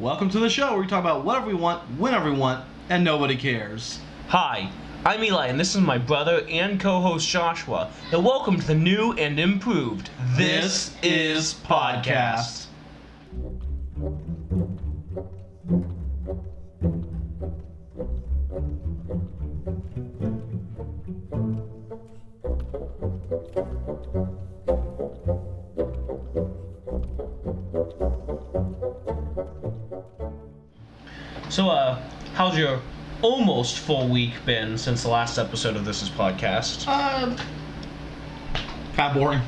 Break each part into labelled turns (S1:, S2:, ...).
S1: Welcome to the show where we talk about whatever we want, whenever we want, and nobody cares.
S2: Hi, I'm Eli, and this is my brother and co-host Joshua, and welcome to the new and improved
S1: This is Podcast.
S2: So, how's your almost full week been since the last episode of This Is Podcast?
S1: Kind of boring.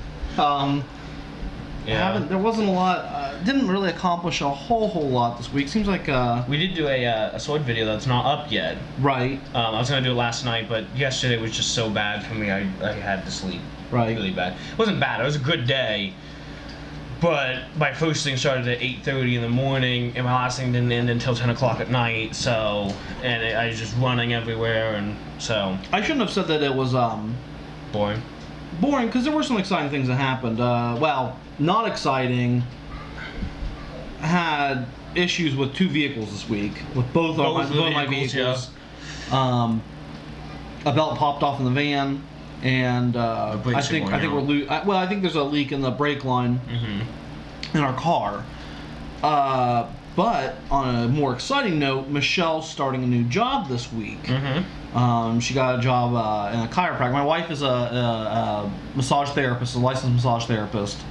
S1: There wasn't a lot. Didn't really accomplish a whole lot this week. Seems like
S2: We did do a sword video that's not up yet.
S1: right.
S2: I was gonna do it last night, but yesterday was just so bad for me. I had to sleep.
S1: Right.
S2: Really bad. It wasn't bad. It was a good day. But my first thing started at 8:30 in the morning, and my last thing didn't end until 10 o'clock at night. So, I was just running everywhere, and so
S1: I shouldn't have said that it was
S2: boring.
S1: boring because there were some exciting things that happened. Well, not exciting. Had issues with two vehicles this week with both of my vehicles.
S2: Yeah.
S1: A belt popped off in the van, and I think I think there's a leak in the brake line in our car. But on a more exciting note, Michelle's starting a new job this week. She got a job in a chiropractor. My wife is a massage therapist, a licensed massage therapist.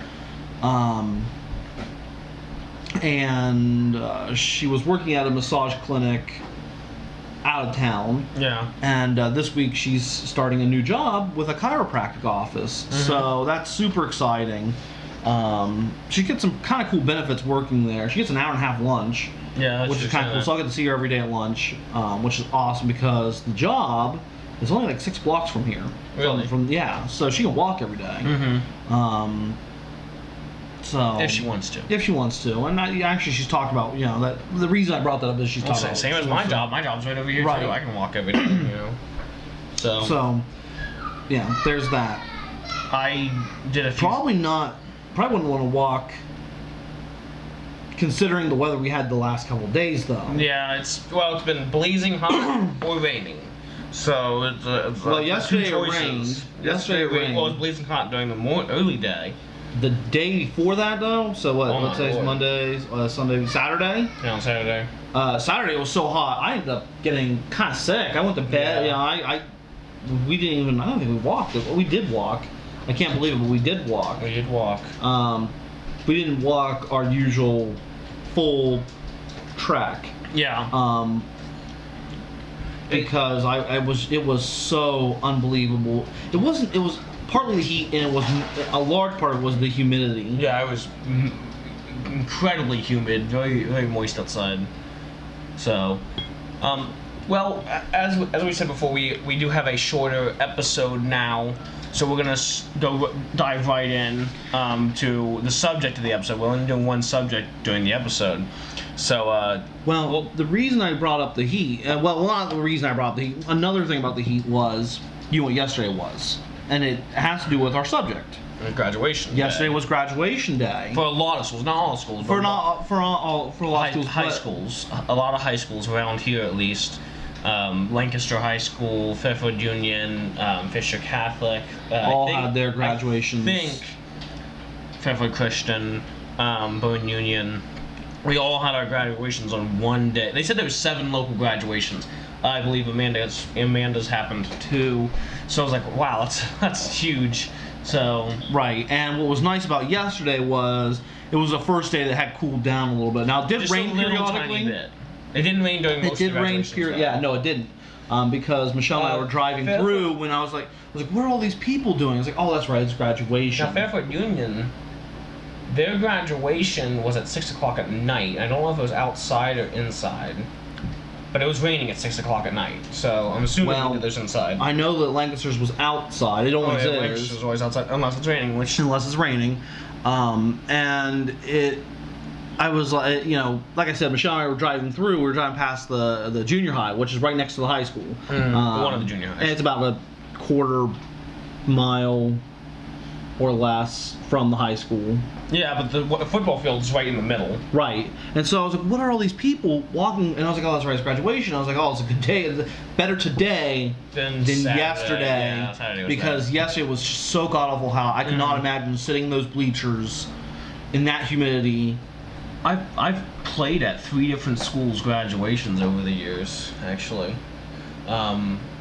S1: And she was working at a massage clinic out of town.
S2: Yeah.
S1: And this week she's starting a new job with a chiropractic office. So that's super exciting. She gets some kind of cool benefits working there. She gets an hour and a half lunch.
S2: Yeah,
S1: which is kind of cool. So I get to see her every day at lunch, which is awesome because the job is only like 6 blocks from here.
S2: Really?
S1: So she can walk every day. So
S2: if she wants to.
S1: If she wants to, and actually she's talked about that the reason I brought that up is she's talking about
S2: same as my job. My job's right over here
S1: Right.
S2: too. I can walk every day.
S1: So yeah, there's that.
S2: I did a few.
S1: Probably wouldn't want to walk. Considering the weather we had the last couple of days, though.
S2: Yeah, it's been blazing hot or raining. So it's
S1: well, yesterday it rained.
S2: Yesterday it rained. Well, it was blazing hot during the early day.
S1: The day before that, though. So what? Let's say it's Monday, Sunday, Saturday.
S2: Yeah, on Saturday.
S1: Saturday it was so hot. I ended up getting kind of sick. I went to bed.
S2: Yeah.
S1: We didn't even. I don't think we walked. We did walk. I can't believe it, but we did walk.
S2: We did walk.
S1: We didn't walk our usual full track.
S2: Yeah.
S1: Because it was so unbelievable. It was partly the heat, and it was a large part of it was the humidity.
S2: Yeah, it was incredibly humid, very very moist outside. So, well, as we said before, we do have a shorter episode now, so we're gonna dive right in to the subject of the episode. We're only doing one subject during the episode, so
S1: well, the reason I brought up the heat, not the reason I brought up the heat. Another thing about the heat was what yesterday was, and it has to do with our subject.
S2: Graduation.
S1: Yesterday was graduation day
S2: for a lot of schools, not all schools.
S1: For a lot of schools.
S2: High schools, a lot of high schools around here at least. Lancaster High School, Fairfield Union, Fisher Catholic.
S1: All had their graduations.
S2: I think Fairfield Christian, Bowen Union. We all had our graduations on one day. They said there were 7 local graduations. I believe Amanda's happened too. So I was like, wow, that's huge. So
S1: right, and what was nice about yesterday was it was the first day that had cooled down a little bit. Now it did rain periodically.
S2: Tiny bit. It didn't rain during most of the graduations.
S1: Yeah, no, it didn't. Because Michelle and I were driving through when I was like, what are all these people doing? I was like, oh, that's right, it's graduation.
S2: Now, Fairfield Union, their graduation was at 6 o'clock at night. I don't know if it was outside or inside, but it was raining at 6 o'clock at night. So I'm assuming that there's inside.
S1: I know that Lancaster's was outside. It always is.
S2: Lancaster's always outside unless it's raining.
S1: Unless it's raining, and it. I was like, like I said, Michelle and I were driving through. We were driving past the junior high, which is right next to the high school.
S2: One of the junior highs.
S1: And it's about a quarter mile or less from the high school.
S2: Yeah, but the football field's right in the middle.
S1: Right. And so I was like, what are all these people walking? And I was like, oh, that's right, it's graduation. I was like, oh, it's a good day. It's better today
S2: Than
S1: yesterday.
S2: Yeah, Saturday was
S1: because
S2: bad.
S1: yesterday was just so god-awful hot. I could not imagine sitting in those bleachers in that humidity.
S2: I've played at 3 different schools' graduations over the years, actually.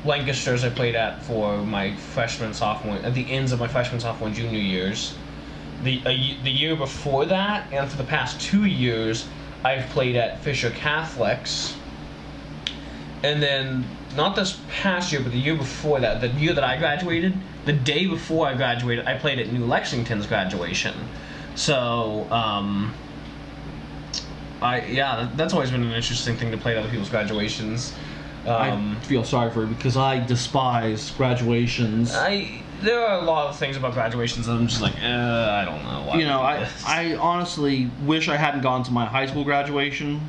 S2: Lancaster's I played at for my freshman, sophomore, at the ends of my freshman, sophomore, and junior years. The year before that, and for the past 2 years, I've played at Fisher Catholics. And then, not this past year, but the year before that, the year that I graduated, the day before I graduated, I played at New Lexington's graduation. So, that's always been an interesting thing to play at other people's graduations.
S1: I feel sorry for you because I despise graduations.
S2: There are a lot of things about graduations that I'm just like, I don't know why.
S1: You know, I honestly wish I hadn't gone to my high school graduation,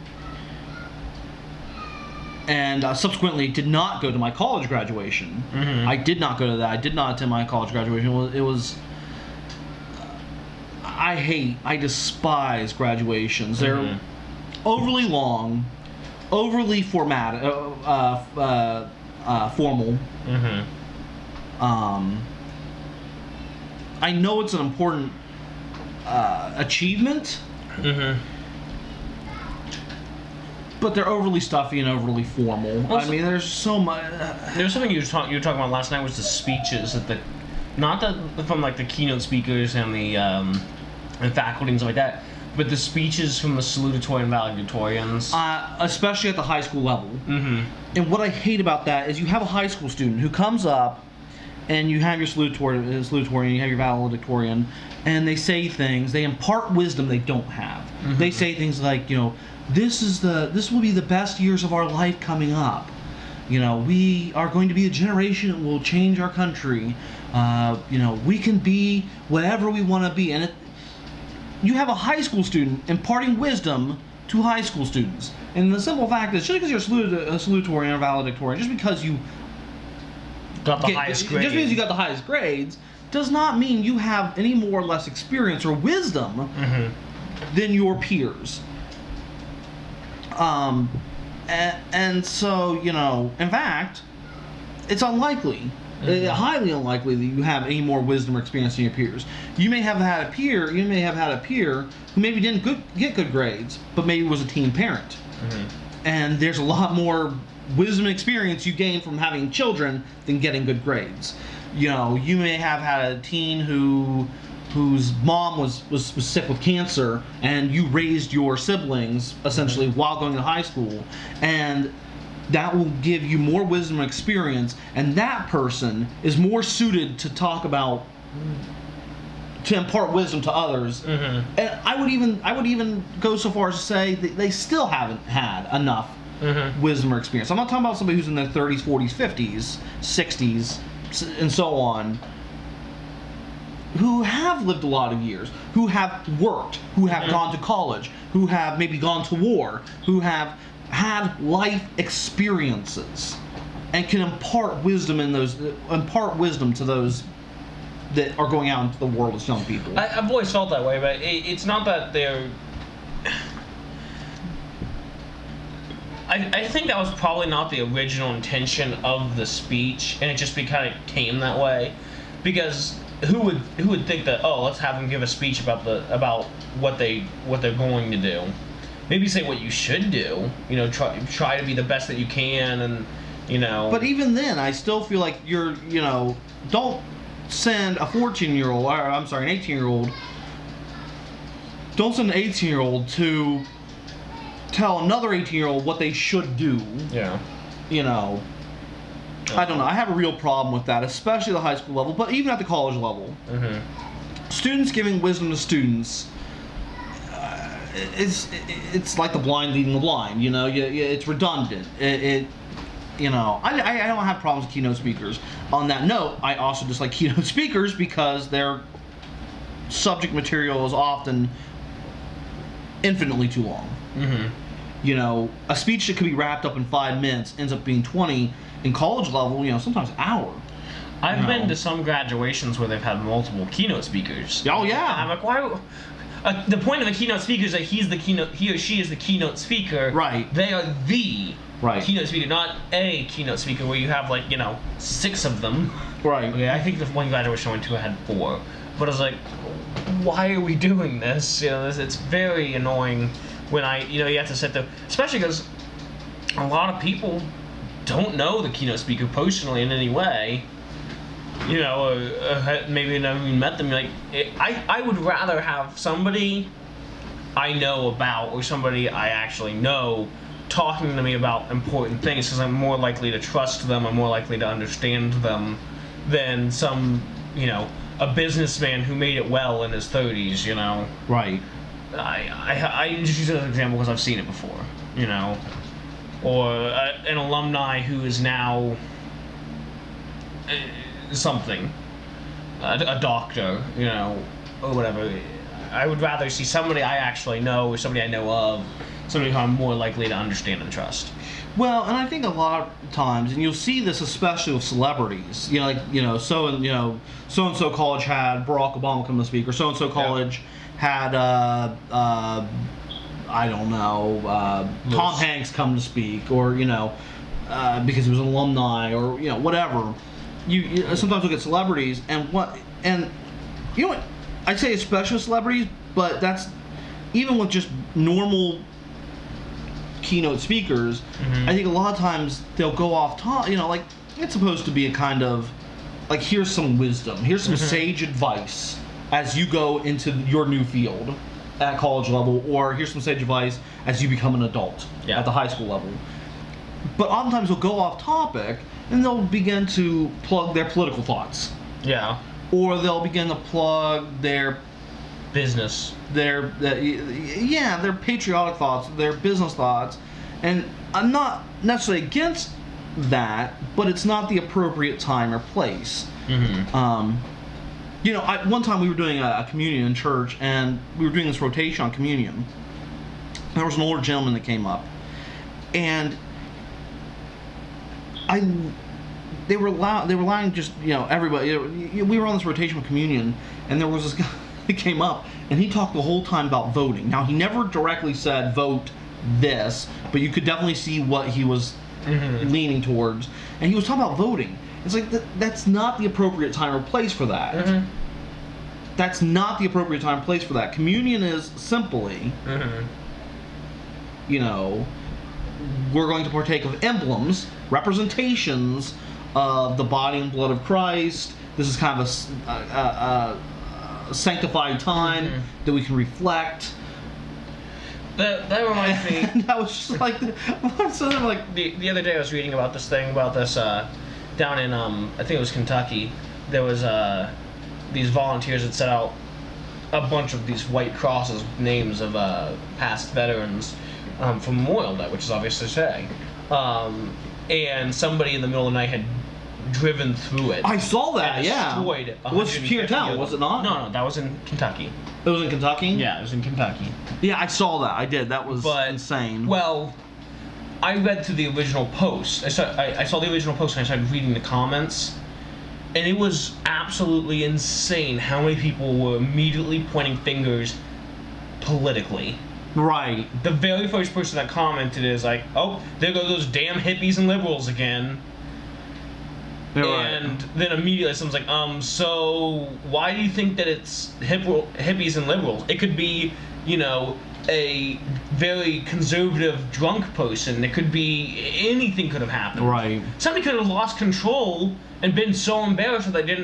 S1: and subsequently did not go to my college graduation.
S2: Mm-hmm.
S1: I did not go to that. I did not attend my college graduation. It was I despise graduations. They're overly long, overly formal.
S2: Mm-hmm.
S1: I know it's an important achievement, but they're overly stuffy and overly formal.
S2: Also,
S1: I mean, there's so much.
S2: There was something you were talking about last night was the speeches at from like the keynote speakers and the and faculty and stuff like that, but the speeches from the salutatorian and valedictorians.
S1: Especially at the high school level.
S2: Mm-hmm.
S1: And what I hate about that is you have a high school student who comes up, and you have your salutatorian, you have your valedictorian, and they say things. They impart wisdom they don't have.
S2: Mm-hmm.
S1: They say things like, this will be the best years of our life coming up. We are going to be a generation that will change our country. We can be whatever we want to be. And you have a high school student imparting wisdom to high school students. And the simple fact is, just because you're a salutatorian or valedictorian, just because you
S2: got the highest grade,
S1: just because you got the highest grades, does not mean you have any more or less experience or wisdom than your peers. And so, in fact, it's unlikely, highly unlikely that you have any more wisdom or experience than your peers. You may have had a peer who maybe didn't get good grades, but maybe was a teen parent. And there's a lot more wisdom and experience you gain from having children than getting good grades. You may have had a teen whose mom was sick with cancer, and you raised your siblings essentially while going to high school, and that will give you more wisdom and experience, and that person is more suited to impart wisdom to others. And I would even go so far as to say that they still haven't had enough wisdom or experience. I'm not talking about somebody who's in their 30s, 40s, 50s, 60s, and so on, who have lived a lot of years, who have worked, who have gone to college, who have maybe gone to war, who have had life experiences, and can impart wisdom to those that are going out into the world as young people.
S2: I've always felt that way, but it's not that they're. I think that was probably not the original intention of the speech, and it just kind of came that way, because who would think that, oh, let's have them give a speech about what they're going to do. Maybe say what you should do. Try to be the best that you can, and
S1: But even then, I still feel like don't send a 14-year-old, or I'm sorry, an 18-year-old. Don't send an 18-year-old to tell another 18-year-old what they should do.
S2: Yeah.
S1: I don't know. I have a real problem with that, especially at the high school level, but even at the college level. Students giving wisdom to students, it's like the blind leading the blind. It's redundant. I don't have problems with keynote speakers. On that note, I also dislike keynote speakers because their subject material is often infinitely too long. A speech that could be wrapped up in 5 minutes ends up being 20. In college level, sometimes an hour.
S2: I've
S1: No.
S2: been to some graduations where they've had multiple keynote speakers.
S1: Oh, yeah.
S2: I'm like, why? The point of a keynote speaker is that he or she is the keynote speaker.
S1: Right.
S2: They are the
S1: Right.
S2: keynote speaker, not a keynote speaker where you have 6 of them.
S1: Right.
S2: Okay, I think the one graduation I went to had 4, but I was like, why are we doing this? It's very annoying when you have to sit there, especially because a lot of people don't know the keynote speaker personally in any way. Maybe never even met them. I would rather have somebody I know about or somebody I actually know talking to me about important things, because I'm more likely to trust them, I'm more likely to understand them than a businessman who made it well in his 30s,
S1: Right.
S2: I just use it as an example because I've seen it before, or an alumni who is now something, a doctor, or whatever. I would rather see somebody I actually know or somebody I know of, somebody who I'm more likely to understand and trust.
S1: Well, and I think a lot of times, and you'll see this especially with celebrities, so and so college had Barack Obama come to speak, or so and so college had I don't know, Tom Hanks come to speak, or because he was an alumni, or whatever. You sometimes look at celebrities and what I'd say especially with celebrities, but that's even with just normal keynote speakers.
S2: Mm-hmm.
S1: I think a lot of times they'll go off top. It's supposed to be a kind of here's some wisdom, here's some sage advice as you go into your new field at college level, or here's some sage advice as you become an adult at the high school level. But oftentimes they'll go off topic and they'll begin to plug their political thoughts.
S2: Yeah.
S1: Or they'll begin to plug their
S2: business,
S1: their patriotic thoughts, their business thoughts, and I'm not necessarily against that, but it's not the appropriate time or place.
S2: Mm-hmm.
S1: One time we were doing a communion in church, and we were doing this rotation on communion. There was an older gentleman that came up, and they were allowing just everybody. We were on this rotation of communion, and there was this guy that came up, and he talked the whole time about voting. Now, he never directly said vote this, but you could definitely see what he was leaning towards, and he was talking about voting. It's like that's not the appropriate time or place for that.
S2: Mm-hmm.
S1: That's not the appropriate time or place for that. Communion is simply, we're going to partake of emblems, representations of the body and blood of Christ. This is kind of a sanctified time that we can reflect.
S2: That reminds me.
S1: And I was just like,
S2: the other day I was reading about this down in I think it was Kentucky. There was these volunteers that set out a bunch of these white crosses with names of past veterans for Memorial Day, which is obviously today. And somebody in the middle of the night had driven through it.
S1: I saw that.
S2: And
S1: Yeah.
S2: destroyed
S1: It was here in town, was it not?
S2: No, that was in Kentucky.
S1: It was in Kentucky.
S2: Yeah, it was in Kentucky.
S1: Yeah, I saw that. I did. That was insane.
S2: Well, I read through the original post. I saw the original post and I started reading the comments, and it was absolutely insane how many people were immediately pointing fingers politically.
S1: Right.
S2: The very first person that commented is like, "Oh, there go those damn hippies and liberals again."
S1: You're
S2: and
S1: right.
S2: then immediately someone's like, so why do you think that it's hippies and liberals? It could be, a very conservative drunk person. It could be anything could have happened.
S1: Right.
S2: Somebody could have lost control and been so embarrassed that they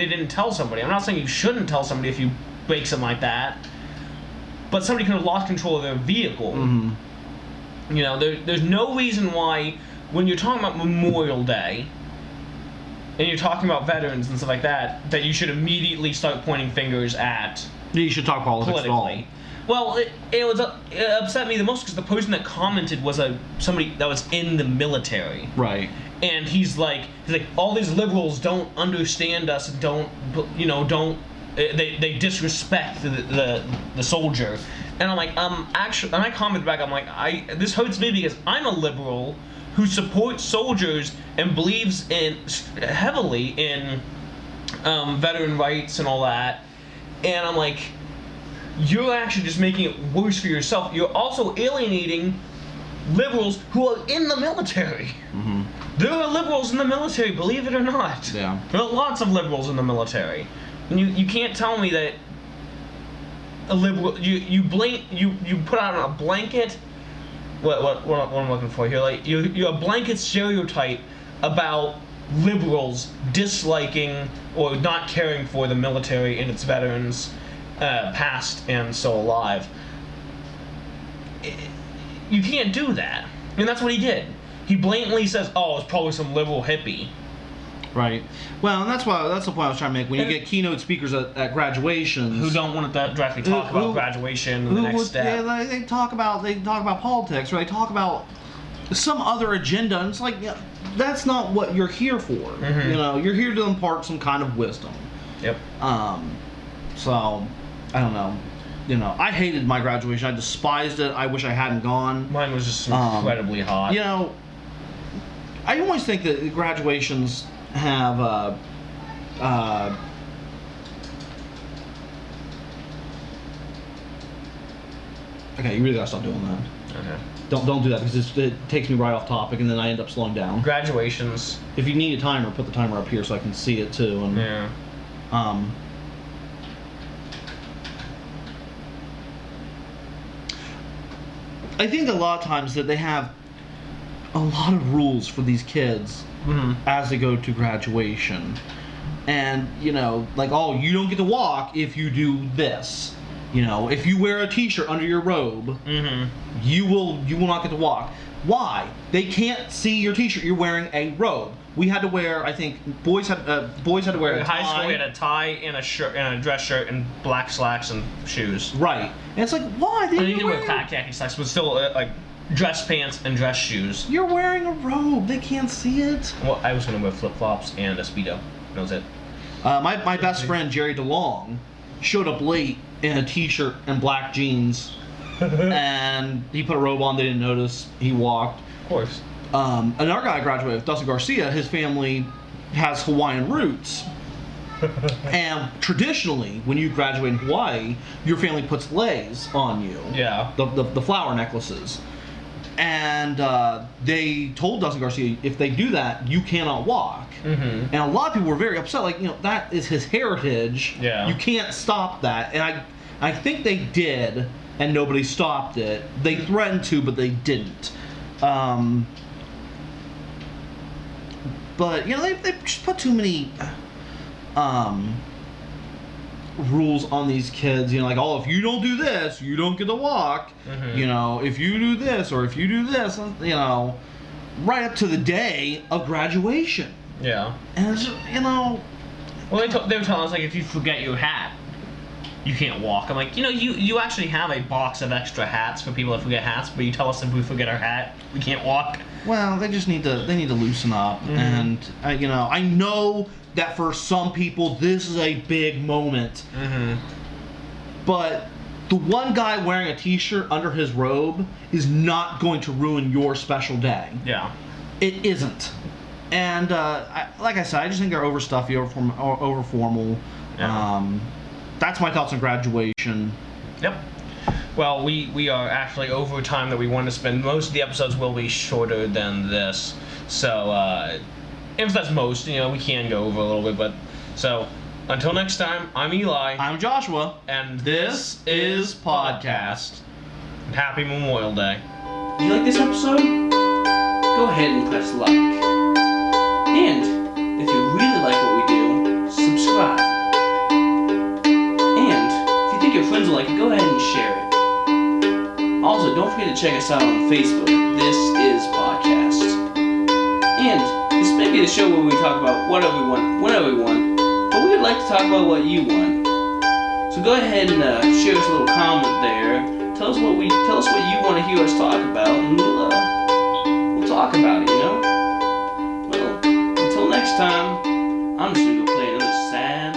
S2: didn't tell somebody. I'm not saying you shouldn't tell somebody if you break something like that, but somebody could have lost control of their vehicle.
S1: Mm-hmm.
S2: There's no reason why when you're talking about Memorial Day and you're talking about veterans and stuff like that, that you should immediately start pointing fingers at
S1: You should talk politics at all.
S2: politically. Well, it upset me the most because the person that commented was somebody that was in the military.
S1: Right.
S2: And he's like, all these liberals don't understand us and they disrespect the soldier. And I'm like, actually, and I commented back, I'm like, this hurts me because I'm a liberal who supports soldiers and believes heavily in veteran rights and all that. And I'm like, you're actually just making it worse for yourself. You're also alienating liberals who are in the military.
S1: Mm-hmm.
S2: There are liberals in the military, believe it or not.
S1: Yeah.
S2: There are lots of liberals in the military. And you can't tell me that a liberal you put out a blanket. What am I looking for here? Like you're a blanket stereotype about liberals disliking or not caring for the military and its veterans, past and so alive. You can't do that, and that's what he did. He blatantly says, "Oh, it's probably some liberal hippie."
S1: Right. Well, and that's the point I was trying to make. When you get keynote speakers at graduations
S2: Who don't want to directly talk about graduation and the next step.
S1: Yeah, they talk about politics, or they talk about some other agenda, and it's like, yeah, that's not what you're here for.
S2: Mm-hmm.
S1: You know, you're here to impart some kind of wisdom.
S2: Yep.
S1: So I don't know. You know, I hated my graduation. I despised it. I wish I hadn't gone.
S2: Mine was just incredibly hot.
S1: You know, I always think that graduations have okay, you really gotta stop doing that.
S2: Okay.
S1: Don't do that, because it takes me right off topic, and then I end up slowing down.
S2: Graduations.
S1: If you need a timer, put the timer up here so I can see it too. And
S2: Yeah.
S1: I think a lot of times that they have a lot of rules for these kids as they go to graduation. And, you know, like, oh, you don't get to walk if you do this. You know, if you wear a t-shirt under your robe, you will not get to walk. Why? They can't see your t-shirt. You're wearing a robe. We had to wear, I think, boys had to wear a tie.
S2: High school, we had a tie and a shirt and a dress shirt and black slacks and shoes.
S1: Right. And it's like, why?
S2: You need to wear khaki slacks, but still like dress pants and dress shoes.
S1: You're wearing a robe. They can't see it.
S2: Well, I was gonna wear flip flops and a Speedo. That was it.
S1: My best friend Jerry DeLong showed up late in a t-shirt and black jeans, and he put a robe on. They didn't notice. He walked.
S2: Of course.
S1: Another guy I graduated with, Dustin Garcia. His family has Hawaiian roots, and traditionally, when you graduate in Hawaii, your family puts leis on you.
S2: Yeah.
S1: The flower necklaces. And they told Dustin Garcia, if they do that, you cannot walk. And a lot of people were very upset. Like, you know, that is his heritage.
S2: Yeah.
S1: You can't stop that. And I think they did, and nobody stopped it. They threatened to, but they didn't. But, you know, they just put too many rules on these kids. You know, like, oh, if you don't do this, you don't get to walk. You know, if you do this or if you do this, you know, right up to the day of graduation.
S2: Yeah.
S1: And it's, you know,
S2: Well, they were telling us, like, if you forget your hat, you can't walk. I'm like, you know, you actually have a box of extra hats for people that forget hats, but you tell us if we forget our hat, we can't walk.
S1: well, they need to loosen up. And you know, I know that for some people this is a big moment. But the one guy wearing a t-shirt under his robe is not going to ruin your special day.
S2: Yeah.
S1: It isn't. And like I said, I just think they're overstuffy, over formal.
S2: Yeah.
S1: That's my thoughts on graduation.
S2: Yep. Well, we are actually over time that we want to spend. Most of the episodes will be shorter than this. So, if that's most, you know, we can go over a little bit. But so, until next time, I'm Eli.
S1: I'm Joshua.
S2: And
S1: This is Podcast.
S2: And Happy Memorial Day.
S3: Do you like this episode? Go ahead and press like. And if you really like what we do, subscribe. And if you think your friends will like it, go ahead and share it. Also, don't forget to check us out on Facebook. This is Podcast. And this may be the show where we talk about whatever we want, whenever we want, but we would like to talk about what you want. So go ahead and share us a little comment there. Tell us what you want to hear us talk about, and we'll talk about it, you know? Well, until next time, I'm just gonna go play another sad